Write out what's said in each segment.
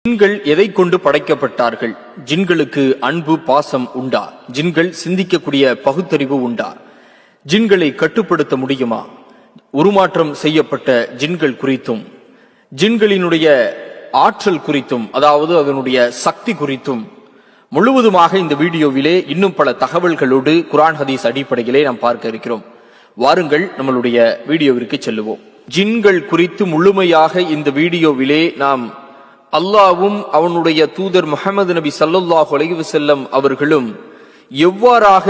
ஜின்கள் எதை கொண்டு படைக்கப்பட்டார்கள்? ஜின்களுக்கு அன்பு பாசம் உண்டா? ஜின்கள் சிந்திக்கக்கூடிய பகுத்தறிவு உண்டா? ஜின்களை கட்டுப்படுத்த முடியுமா? உருமாற்றம் செய்யப்பட்ட ஜின்கள் குறித்தும் ஜின்களினுடைய ஆற்றல் குறித்தும், அதாவது அதனுடைய சக்தி குறித்தும் முழுவதுமாக இந்த வீடியோவிலே இன்னும் பல தகவல்களோடு குர்ஆன் ஹதீஸ் அடிப்படையிலே நாம் பார்க்க இருக்கிறோம். வாருங்கள் நம்மளுடைய வீடியோவிற்கு செல்லுவோம். ஜின்கள் குறித்து முழுமையாக இந்த வீடியோவிலே நாம் அல்லாஹ்வும் அவனுடைய தூதர் முஹம்மது நபி ஸல்லல்லாஹு அலைஹி வஸல்லம் அவர்களும் எவ்வாறாக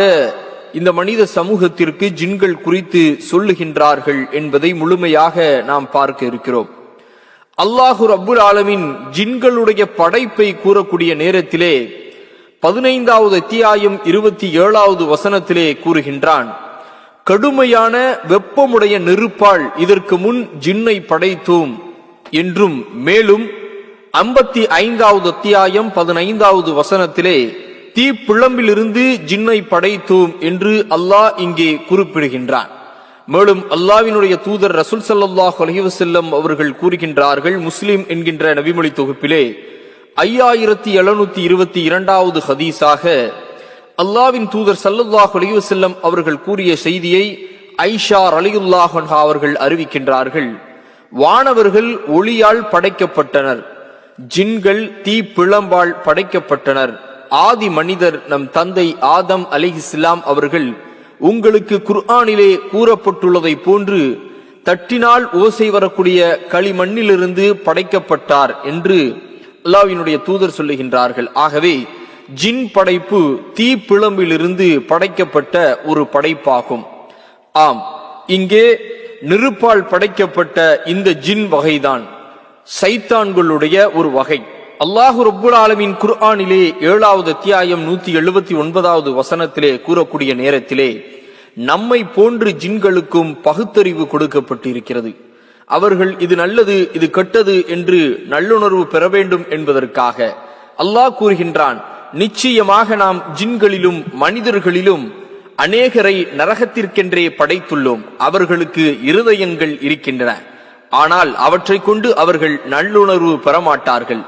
இந்த மனித சமூகத்திற்கு ஜின்கள் குறித்து சொல்லுகின்றார்கள் என்பதை முழுமையாக நாம் பார்க்க இருக்கிறோம். அல்லாஹு ரப்புல் ஆலமீன் ஜின்களுடைய படைப்பை கூறக்கூடிய நேரத்திலே 15வது அத்தியாயம் 27வது வசனத்திலே கூறுகின்றான், கடுமையான வெப்பமுடைய நெருப்பால் இதற்கு முன் ஜின்னை படைத்தோம் என்றும், மேலும் 55வது அத்தியாயம் 15வது வசனத்திலே தீப்பிழம்பிலிருந்து ஜின்னை படைத்தோம் என்று அல்லாஹ் இங்கே குறிப்பிடுகின்றான். மேலும் அல்லாஹ்வினுடைய தூதர் ரசூல் ஸல்லல்லாஹு அலைஹி வஸல்லம் அவர்கள் கூறுகின்றார்கள், முஸ்லிம் என்கின்ற நபிமொழி தொகுப்பிலே 5722வது ஹதீஸாக அல்லாஹ்வின் தூதர் ஸல்லல்லாஹு அலைஹி வஸல்லம் அவர்கள் கூறிய செய்தியை ஆயிஷா ரலியல்லாஹு அன்ஹா அவர்கள் அறிவிக்கின்றார்கள். வானவர்கள் ஒளியால் படைக்கப்பட்டனர், ஜின்கள் தீ பிழம்பால் படைக்கப்பட்டனர். ஆதி மனிதர் நம் தந்தை ஆதம் அலைஹிஸ்ஸலாம் அவர்கள் உங்களுக்கு குர்ஆனிலே கூறப்பட்டுள்ளதை போன்று தட்டினால் ஓசை வரக்கூடிய களிமண்ணிலிருந்து படைக்கப்பட்டார் என்று அல்லாஹ்வினுடைய தூதர் சொல்லுகின்றார்கள். ஆகவே ஜின் படைப்பு தீ பிழம்பிலிருந்து படைக்கப்பட்ட ஒரு படைப்பாகும். ஆம், இங்கே நெருப்பால் படைக்கப்பட்ட இந்த ஜின் வகைதான் சைத்தான்களுடைய ஒரு வகை. அல்லாஹு ரப்புல் ஆலமீன் குர்ஆனிலே 7வது அத்தியாயம் 179வது வசனத்திலே கூறக்கூடிய நேரத்திலே நம்மை போன்று ஜின்களுக்கும் பகுத்தறிவு கொடுக்கப்பட்டிருக்கிறது. அவர்கள் இது நல்லது இது கெட்டது என்று நல்லுணர்வு பெற வேண்டும் என்பதற்காக அல்லாஹ் கூறுகின்றான், நிச்சயமாக நாம் ஜின்களிலும் மனிதர்களிலும் அநேகரை நரகத்திற்கென்றே படைத்துள்ளோம். அவர்களுக்கு இருதயங்கள் இருக்கின்றன, ஆனால் அவற்றை கொண்டு அவர்கள் நல்லுணர்வு பெறமாட்டார்கள்.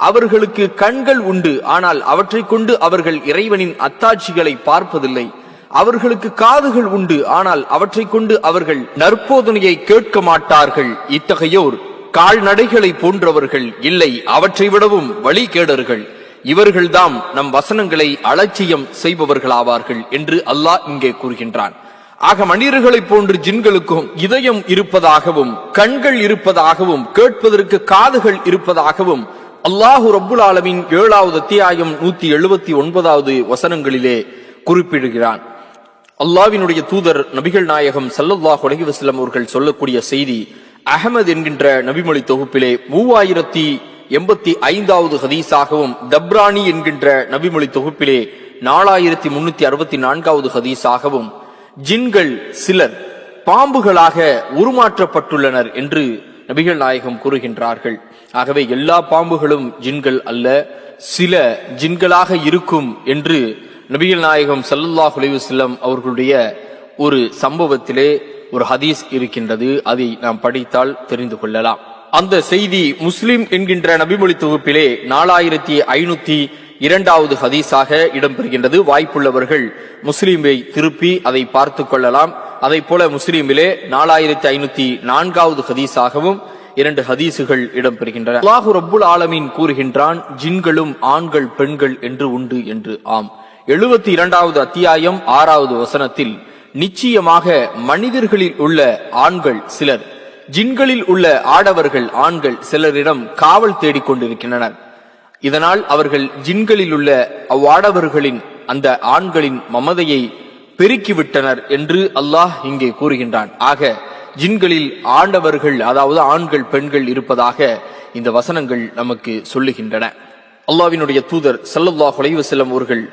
அவர்களுக்கு கண்கள் உண்டு, ஆனால் அவற்றை கொண்டு அவர்கள் இறைவனின் அத்தாட்சிகளை பார்ப்பதில்லை. அவர்களுக்கு காதுகள் உண்டு, ஆனால் அவற்றை கொண்டு அவர்கள் நற்போதனையை கேட்க மாட்டார்கள். இத்தகையோர் கால்நடைகளை போன்றவர்கள் இல்லை, அவற்றை விடவும் வழிகேடர்கள். இவர்கள்தாம் நம் வசனங்களை அலட்சியம் செய்பவர்களாவார்கள் என்று அல்லாஹ் இங்கே கூறுகின்றான். ஆக மனிதர்களை போன்று ஜின்களுக்கும் இதயம் இருப்பதாகவும் கண்கள் இருப்பதாகவும் கேட்பதற்கு காதுகள் இருப்பதாகவும் அல்லாஹு ரப்புல் ஆலமீன் 7வது அத்தியாயம் 179வது வசனங்களிலே குறிப்பிடுகிறான். அல்லாஹ்வினுடைய தூதர் நபிகள் நாயகம் ஸல்லல்லாஹு அலைஹி வஸல்லம் அவர்கள் சொல்லக்கூடிய செய்தி அஹ்மத் என்கின்ற நபிமொழி தொகுப்பிலே 3085வது ஹதீஸாகவும், தப்ரானி என்கின்ற நபிமொழி தொகுப்பிலே 4364வது ஹதீஸாகவும் ஜின்கள் சிலர் பாம்புகளாக உருமாற்றப்பட்டுள்ளனர் என்று நபிகள் நாயகம் கூறுகின்றார்கள். ஆகவே எல்லா பாம்புகளும் ஜின்கள் அல்ல, சில ஜின்களாக இருக்கும் என்று நபிகள் நாயகம் ஸல்லல்லாஹு அலைஹி வஸல்லம் அவர்களுடைய ஒரு சம்பவத்திலே ஒரு ஹதீஸ் இருக்கின்றது. அதை நாம் படித்தால் தெரிந்து கொள்ளலாம். அந்த செய்தி முஸ்லிம் என்கின்ற நபிமொழி தொகுப்பிலே 4502வது ஹதீஸாக இடம்பெறுகின்றது. வாய்ப்புள்ளவர்கள் முஸ்லிமை திருப்பி அதை பார்த்து கொள்ளலாம். அதை போல முஸ்லிமிலே 4504வது ஹதீஸாகவும் 2 ஹதீசுகள் இடம்பெறுகின்றன. அல்லாஹு ரப்புல் ஆலமீன் கூறுகின்றான், ஜின்களும் ஆண்கள் பெண்கள் என்று உண்டு என்று. ஆம், 72வது அத்தியாயம் 6வது வசனத்தில் நிச்சயமாக மனிதர்களில் உள்ள ஆண்கள் சிலர் ஜின்களில் உள்ள ஆடவர்கள் ஆண்கள் சிலரிடம் காவல் தேடிக் கொண்டிருக்கின்றனர். இதனால் அவர்கள் ஜின்களில் உள்ள அவ்வாடவர்களின் அந்த ஆண்களின் மமதையை பெருக்கிவிட்டனர் என்று அல்லாஹ் இங்கே கூறுகின்றான். ஆக ஜின்களில் ஆண்டவர்கள், அதாவது ஆண்கள் பெண்கள் இருப்பதாக இந்த வசனங்கள் நமக்கு சொல்லுகின்றன. அல்லாஹ்வினுடைய தூதர் ஸல்லல்லாஹு அலைஹி வஸல்லம் அவர்கள்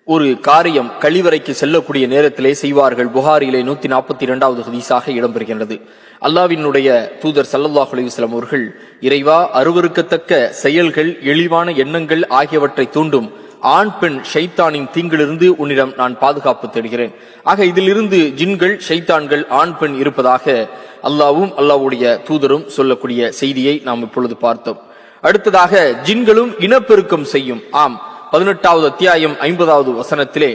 ஒரு காரியம் கழிவறைக்கு செல்லக்கூடிய நேரத்திலே செய்வார்கள். புகாரிலே 142வது ஹதீஸாக இடம்பெறுகின்றது. அல்லாஹ்வினுடைய தூதர் ஸல்லல்லாஹு அலைஹி வஸல்லம் அவர்கள், இறைவா, அருவருக்கத்தக்க செயல்கள், இழிவான எண்ணங்கள் ஆகியவற்றை தூண்டும் ஆண் பெண் ஷைத்தானின் தீங்கிலிருந்து உன்னிடம் நான் பாதுகாப்பு தேடுகிறேன். ஆக இதிலிருந்து ஜின்கள் ஷைத்தான்கள் ஆண் பெண் இருப்பதாக அல்லாஹ்வும் அல்லாஹ்வுடைய தூதரும் சொல்லக்கூடிய செய்தியை நாம் இப்பொழுது பார்த்தோம். அடுத்ததாக ஜின்களும் இனப்பெருக்கம் செய்யும். ஆம், 18வது அத்தியாயம் 50வது வசனத்திலே,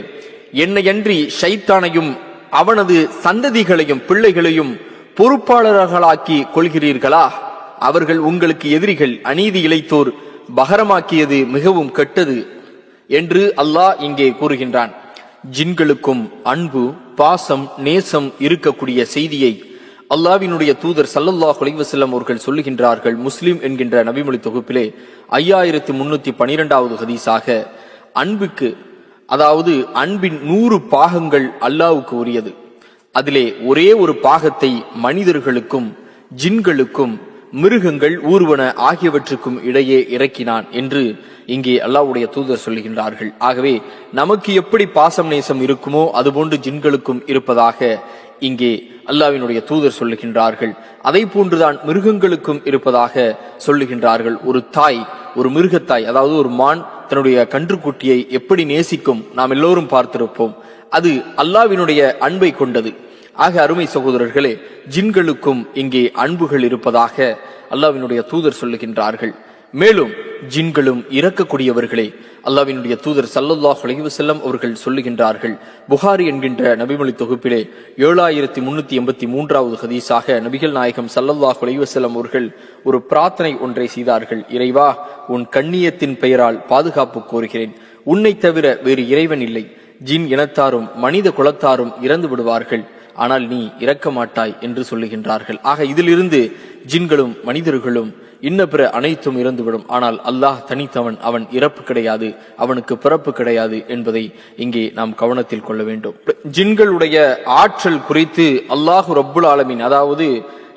என்னையன்றி ஷைத்தானையும் அவனது சந்ததிகளையும் பிள்ளைகளையும் பொறுப்பாளர்களாக்கி கொள்கிறீர்களா? அவர்கள் உங்களுக்கு எதிரிகள், அநீதி இழைத்தோர், பகரமாக்கியது மிகவும் கெட்டது என்று அல்லாஹ் இங்கே கூறுகின்றான். ஜின்களுக்கும் அன்பு, பாசம், நேசம் இருக்கக்கூடிய செய்தியை அல்லாஹ்வினுடைய தூதர் ஸல்லல்லாஹு அலைஹி வஸல்லம் அவர்கள் சொல்லுகின்றார்கள். முஸ்லிம் என்கின்ற நபிமொழி தொகுப்பிலே 5312வது ஹதீஸாக, அன்புக்கு, அதாவது அன்பின் 100 பாகங்கள் அல்லாஹ்வுக்கு உரியது. அதிலே ஒரே ஒரு பாகத்தை மனிதர்களுக்கும் ஜின்களுக்கும் மிருகங்கள், ஊர்வன ஆகியவற்றுக்கும் இடையே இறக்கினான் என்று இங்கே அல்லாஹ்வுடைய தூதர் சொல்லுகின்றார்கள். ஆகவே நமக்கு எப்படி பாசம் நேசம் இருக்குமோ அதுபோன்று ஜின்களுக்கும் இருப்பதாக இங்கே அல்லாஹ்வினுடைய தூதர் சொல்லுகின்றார்கள். அதை போன்றுதான் மிருகங்களுக்கும் இருப்பதாக சொல்லுகின்றார்கள். ஒரு தாய், ஒரு மிருகத்தாய், அதாவது ஒரு மான் தன்னுடைய கன்றுக்குட்டியை எப்படி நேசிக்கும் நாம் எல்லோரும் பார்த்திருப்போம். அது அல்லாஹ்வினுடைய அன்பை கொண்டது. ஆக அருமை சகோதரர்களே, ஜின்களுக்கும் இங்கே அன்புகள் இருப்பதாக அல்லாஹ்வினுடைய தூதர் சொல்லுகின்றார்கள். மேலும் ஜின்களும் இறக்கக்கூடியவர்களே, அல்லாஹ்வினுடைய தூதர் ஸல்லல்லாஹு அலைஹி வஸல்லம் அவர்கள் சொல்லுகின்றார்கள். புகாரி என்கின்ற நபிமொழி தொகுப்பிலே 7383வது ஹதீஸாக நபிகள் நாயகம் ஸல்லல்லாஹு அலைஹி வஸல்லம் அவர்கள் ஒரு பிரார்த்தனை ஒன்றை செய்தார்கள். இறைவா, உன் கண்ணியத்தின் பெயரால் பாதுகாப்பு கோருகிறேன். உன்னை தவிர வேறு இறைவன் இல்லை. ஜின் இனத்தாரும் மனித குலத்தாரும் இறந்து விடுவார்கள், ஆனால் நீ இறக்க மாட்டாய் என்று சொல்லுகின்றார்கள். ஆக இதிலிருந்து ஜின்களும் மனிதர்களும் இன்ன பிற அனைத்தும் இறந்துவிடும். ஆனால் அல்லாஹ் தனித்தவன், அவன் இறப்பு கிடையாது, அவனுக்கு பிறப்பு கிடையாது என்பதை இங்கே நாம் கவனத்தில் கொள்ள வேண்டும். ஜின்களுடைய ஆற்றல் குறித்து அல்லாஹு ரப்புல் ஆலமீன், அதாவது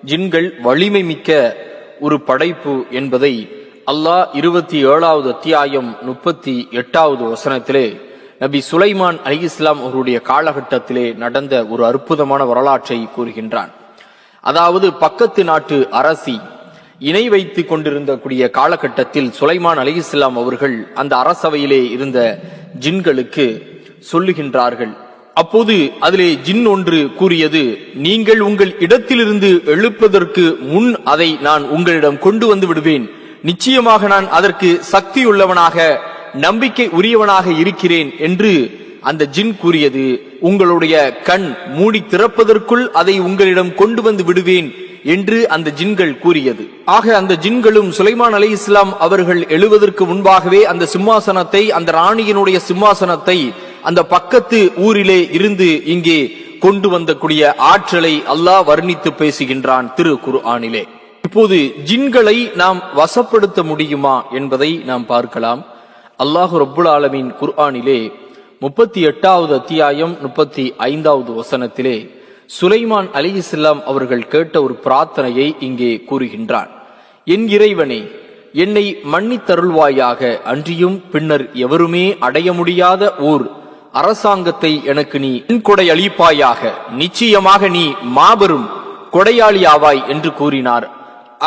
ஜின்கள் வலிமை மிக்க ஒரு படைப்பு என்பதை அல்லாஹ் 27வது அத்தியாயம் 38வது வசனத்திலே நபி சுலைமான் அலைஹிஸ்ஸலாம் அவருடைய காலகட்டத்திலே நடந்த ஒரு அற்புதமான வரலாற்றை கூறுகின்றான். அதாவது பக்கத்து நாட்டு அரசி இணை வைத்துக் கொண்டிருந்த கூடிய காலகட்டத்தில் சுலைமான் அலைஹிஸ்ஸலாம் அவர்கள் அந்த அரசவையிலே இருந்த ஜின்களுக்கு சொல்லுகின்றார்கள். அப்போது அதிலே ஜின் ஒன்று கூறியது, நீங்கள் உங்கள் இடத்திலிருந்து எழுப்பதற்கு முன் அதை நான் உங்களிடம் கொண்டு வந்து விடுவேன். நிச்சயமாக நான் அதற்கு சக்தியுள்ளவனாக, நம்பிக்கை உரியவனாக இருக்கிறேன் என்று அந்த ஜின் கூறியது. உங்களுடைய கண் மூடி திறப்பதற்குள் அதை உங்களிடம் கொண்டு வந்து விடுவேன் என்று அந்த ஜின்கள் கூறியது. ஆக அந்த ஜின்களும் சுலைமான் அலைஹிஸ்ஸலாம் அவர்கள் எழுவதற்கு முன்பாகவே அந்த சிம்மாசனத்தை, அந்த ராணியினுடைய சிம்மாசனத்தை அந்த பக்கத்து ஊரிலே இருந்து இங்கே கொண்டு வந்தக்கூடிய ஆற்றலை அல்லாஹ் வர்ணித்து பேசுகின்றான் திரு குர்ஆனிலே. இப்போது ஜின்களை நாம் வசப்படுத்த முடியுமா என்பதை நாம் பார்க்கலாம். அல்லாஹு ரப்புல் ஆலமீன் குர்ஆனிலே 38வது அத்தியாயம் 35வது வசனத்திலே சுலைமான் அலைஹிஸ்ஸலாம் அவர்கள் கேட்ட ஒரு பிரார்த்தனையை இங்கே கூறுகின்றான். என் இறைவனே, என்னை மன்னித்தருள்வாயாக, அன்றியும் பின்னர் எவருமே அடைய முடியாத ஓர் அரசாங்கத்தை எனக்கு நீ கொடை அளிப்பாயாக. நிச்சயமாக நீ மாபெரும் கொடையாளி ஆவாய் என்று கூறினார்.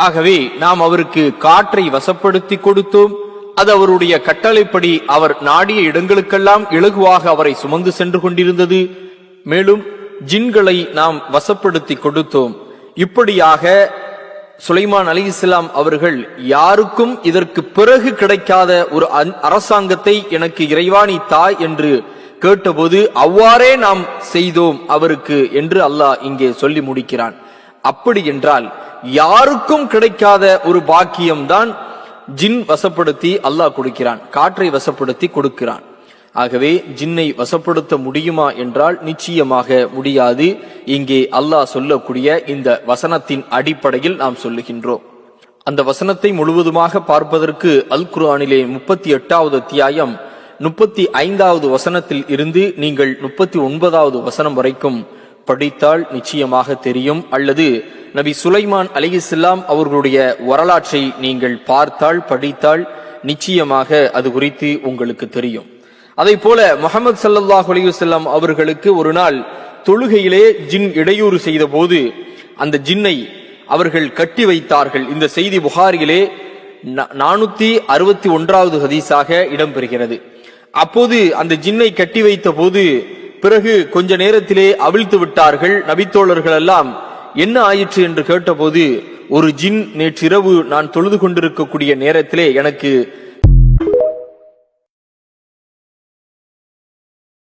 ஆகவே நாம் அவருக்கு காற்றை வசப்படுத்தி கொடுத்தோம். அது அவருடைய கட்டளைப்படி அவர் நாடிய இடங்களுக்கெல்லாம் இலகுவாக அவரை சுமந்து சென்று கொண்டிருந்தது. மேலும் ஜின்களை நாம் வசப்படுத்தி கொடுத்தோம். இப்படியாக சுலைமான் அலைஹிஸ்ஸலாம் அவர்கள் யாருக்கும் இதற்கு பிறகு கிடைக்காத ஒரு அரசாங்கத்தை எனக்கு இறைவானி தாய் என்று கேட்டபோது அவ்வாறே நாம் செய்தோம் அவருக்கு என்று அல்லாஹ் இங்கே சொல்லி முடிக்கிறான். அப்படி என்றால் யாருக்கும் கிடைக்காத ஒரு பாக்கியம்தான் ஜின் வசப்படுத்தி அல்லாஹ் கொடுக்கிறான், காற்றை வசப்படுத்தி கொடுக்கிறான். ஆகவே ஜின்னை வசப்படுத்த முடியுமா என்றால் நிச்சயமாக முடியாது. இங்கே அல்லாஹ் சொல்லக்கூடிய இந்த வசனத்தின் அடிப்படையில் நாம் சொல்லுகின்றோம். அந்த வசனத்தை முழுவதுமாக பார்ப்பதற்கு அல் குர்ஆனிலே 38வது அத்தியாயம் 35வது வசனத்தில் இருந்து நீங்கள் 39வது வசனம் வரைக்கும் படித்தால் நிச்சயமாக தெரியும். அல்லது நபி சுலைமான் அலைஹிஸ்ஸலாம் அவர்களுடைய வரலாற்றை நீங்கள் பார்த்தால், படித்தால் நிச்சயமாக அது குறித்து உங்களுக்கு தெரியும். அதை போல முஹம்மது ஸல்லல்லாஹு அலைஹி வஸல்லம் அவர்களுக்கு ஒரு நாள் தொழுகையிலே ஜின் இடையூறு செய்த போது அந்த ஜின்னை அவர்கள் கட்டி வைத்தார்கள். இந்த செய்தி புகாரியிலே 461வது ஹதீஸாக இடம்பெறுகிறது. அப்போது அந்த ஜின்னை கட்டி வைத்த போது பிறகு கொஞ்ச நேரத்திலே அவிழ்த்து விட்டார்கள். நபித்தோழர்கள் எல்லாம் என்ன ஆயிற்று என்று கேட்டபோது, ஒரு ஜின் நேற்றிரவு நான் தொழுது கொண்டிருக்கக்கூடிய நேரத்திலே எனக்கு